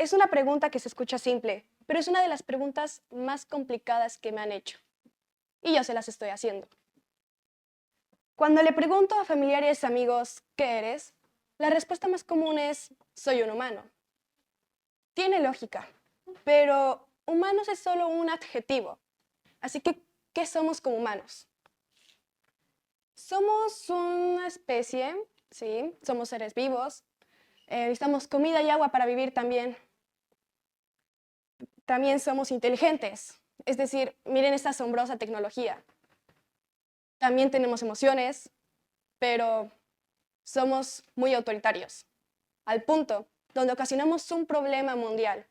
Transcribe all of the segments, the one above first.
Es una pregunta que se escucha simple, pero es una de las preguntas más complicadas que me han hecho. Y yo se las estoy haciendo. Cuando le pregunto a familiares y amigos, ¿qué eres? La respuesta más común es, soy un humano. Tiene lógica, pero humanos es solo un adjetivo. Así que, ¿qué somos como humanos? Somos una especie, ¿sí? Somos seres vivos. Necesitamos comida y agua para vivir también. También somos inteligentes. Es decir, miren esta asombrosa tecnología. También tenemos emociones, pero somos muy autoritarios, al punto donde ocasionamos un problema mundial.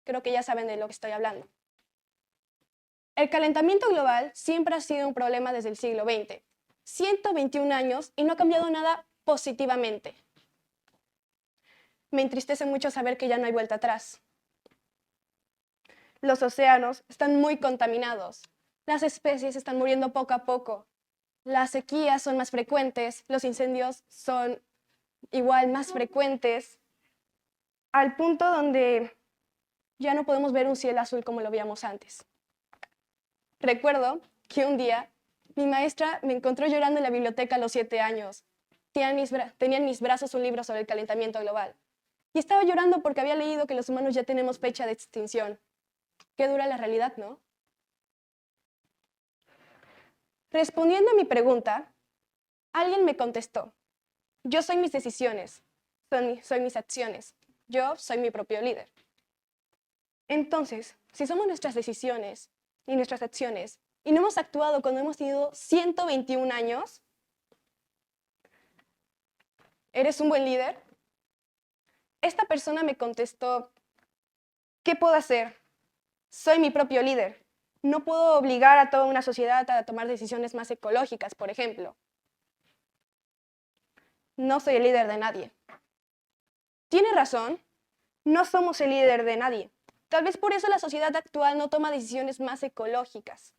Creo que ya saben de lo que estoy hablando. El calentamiento global siempre ha sido un problema desde el siglo XX. 121 años y no ha cambiado nada positivamente. Me entristece mucho saber que ya no hay vuelta atrás. Los océanos están muy contaminados. Las especies están muriendo poco a poco. Las sequías son más frecuentes, los incendios son igual más frecuentes, al punto donde ya no podemos ver un cielo azul como lo veíamos antes. Recuerdo que un día mi maestra me encontró llorando en la biblioteca a los 7 años. Tenía en mis brazos un libro sobre el calentamiento global. Y estaba llorando porque había leído que los humanos ya tenemos fecha de extinción. Qué dura la realidad, ¿no? Respondiendo a mi pregunta, alguien me contestó, yo soy mis decisiones, soy mis acciones, yo soy mi propio líder. Entonces, si somos nuestras decisiones y nuestras acciones y no hemos actuado cuando hemos tenido 121 años, ¿eres un buen líder? Esta persona me contestó, ¿qué puedo hacer? Soy mi propio líder. No puedo obligar a toda una sociedad a tomar decisiones más ecológicas, por ejemplo. No soy el líder de nadie. Tiene razón, no somos el líder de nadie. Tal vez por eso la sociedad actual no toma decisiones más ecológicas,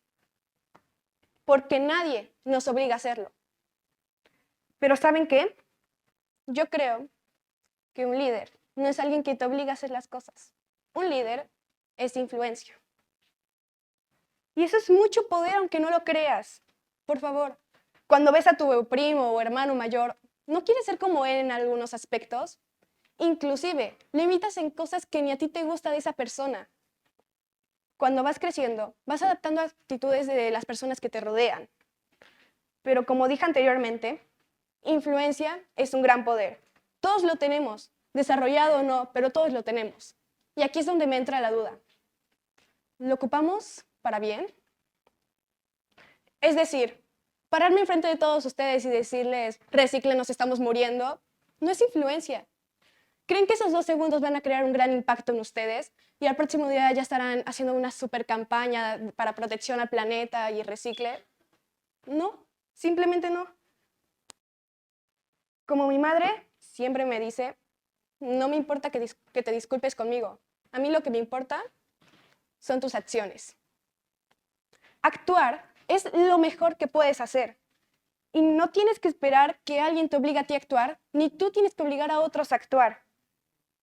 porque nadie nos obliga a hacerlo. Pero ¿saben qué? Yo creo que un líder no es alguien que te obliga a hacer las cosas. Un líder es influencia. Y eso es mucho poder, aunque no lo creas. Por favor, cuando ves a tu primo o hermano mayor, ¿no quieres ser como él en algunos aspectos? Inclusive, lo imitas en cosas que ni a ti te gusta de esa persona. Cuando vas creciendo, vas adaptando actitudes de las personas que te rodean. Pero como dije anteriormente, influencia es un gran poder. Todos lo tenemos, desarrollado o no, pero todos lo tenemos. Y aquí es donde me entra la duda. ¿Lo ocupamos para bien? Es decir, pararme enfrente de todos ustedes y decirles, reciclen, nos estamos muriendo, no es influencia. ¿Creen que esos 2 segundos van a crear un gran impacto en ustedes? Y al próximo día ya estarán haciendo una super campaña para protección al planeta y recicle. No, simplemente no. Como mi madre siempre me dice, no me importa que te disculpes conmigo. A mí lo que me importa son tus acciones. Actuar es lo mejor que puedes hacer. Y no tienes que esperar que alguien te obligue a ti a actuar, ni tú tienes que obligar a otros a actuar.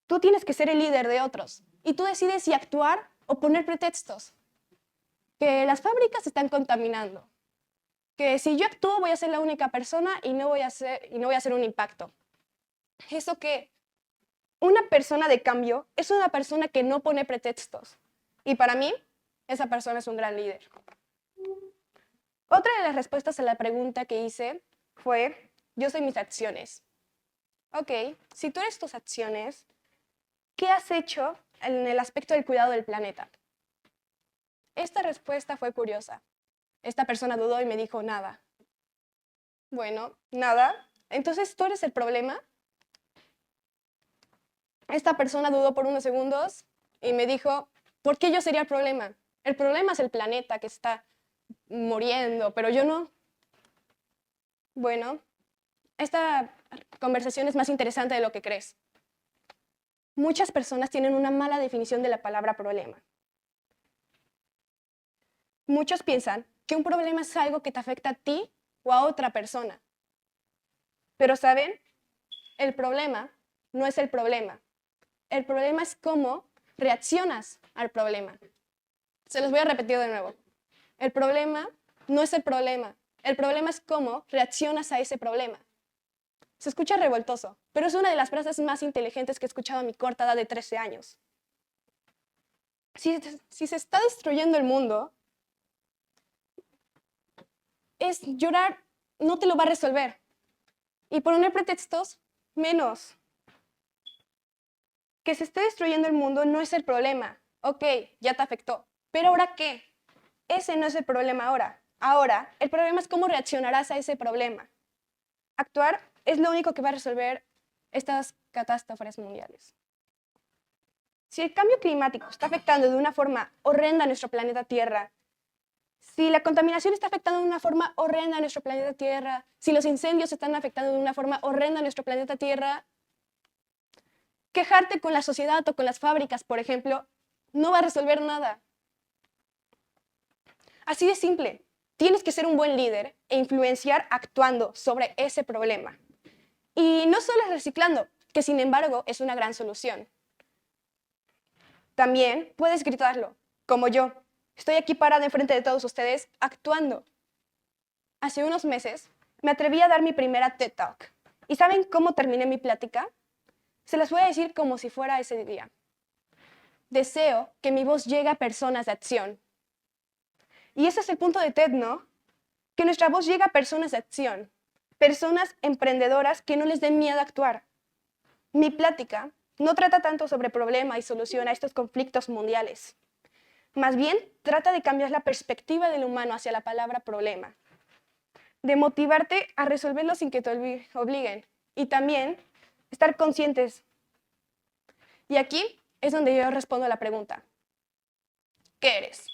Tú tienes que ser el líder de otros. Y tú decides si actuar o poner pretextos. Que las fábricas se están contaminando. Que si yo actúo voy a ser la única persona y no voy a hacer un impacto. ¿Eso qué? Una persona de cambio es una persona que no pone pretextos. Y para mí, esa persona es un gran líder. Otra de las respuestas a la pregunta que hice fue, yo soy mis acciones. Ok, si tú eres tus acciones, ¿qué has hecho en el aspecto del cuidado del planeta? Esta respuesta fue curiosa. Esta persona dudó y me dijo, nada. Bueno, nada. Entonces, ¿tú eres el problema? Esta persona dudó por unos segundos y me dijo, ¿por qué yo sería el problema? El problema es el planeta que está muriendo, pero yo no. Bueno, esta conversación es más interesante de lo que crees. Muchas personas tienen una mala definición de la palabra problema. Muchos piensan que un problema es algo que te afecta a ti o a otra persona. Pero ¿saben? El problema no es el problema. El problema es cómo reaccionas al problema. Se los voy a repetir de nuevo. El problema no es el problema. El problema es cómo reaccionas a ese problema. Se escucha revoltoso, pero es una de las frases más inteligentes que he escuchado a mi corta edad de 13 años. Si se está destruyendo el mundo, es llorar no te lo va a resolver. Y poner pretextos, menos. Que se esté destruyendo el mundo no es el problema. Ok, ya te afectó. ¿Pero ahora qué? Ese no es el problema ahora. Ahora, el problema es cómo reaccionarás a ese problema. Actuar es lo único que va a resolver estas catástrofes mundiales. Si el cambio climático está afectando de una forma horrenda a nuestro planeta Tierra, si la contaminación está afectando de una forma horrenda a nuestro planeta Tierra, si los incendios están afectando de una forma horrenda a nuestro planeta Tierra, quejarte con la sociedad o con las fábricas, por ejemplo, no va a resolver nada. Así de simple. Tienes que ser un buen líder e influenciar actuando sobre ese problema. Y no solo reciclando, que sin embargo es una gran solución. También puedes gritarlo, como yo. Estoy aquí parada enfrente de todos ustedes, actuando. Hace unos meses me atreví a dar mi primera TED Talk. ¿Y saben cómo terminé mi plática? Se las voy a decir como si fuera ese día. Deseo que mi voz llegue a personas de acción. Y ese es el punto de TED, ¿no? Que nuestra voz llegue a personas de acción. Personas emprendedoras que no les den miedo a actuar. Mi plática no trata tanto sobre problema y solución a estos conflictos mundiales. Más bien, trata de cambiar la perspectiva del humano hacia la palabra problema. De motivarte a resolverlo sin que te obliguen. Y también estar conscientes. Y aquí es donde yo respondo a la pregunta. ¿Qué eres?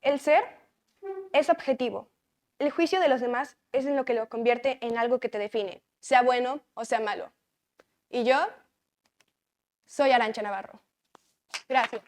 El ser es objetivo. El juicio de los demás es en lo que lo convierte en algo que te define, sea bueno o sea malo. Y yo soy Arantxa Navarro. Gracias.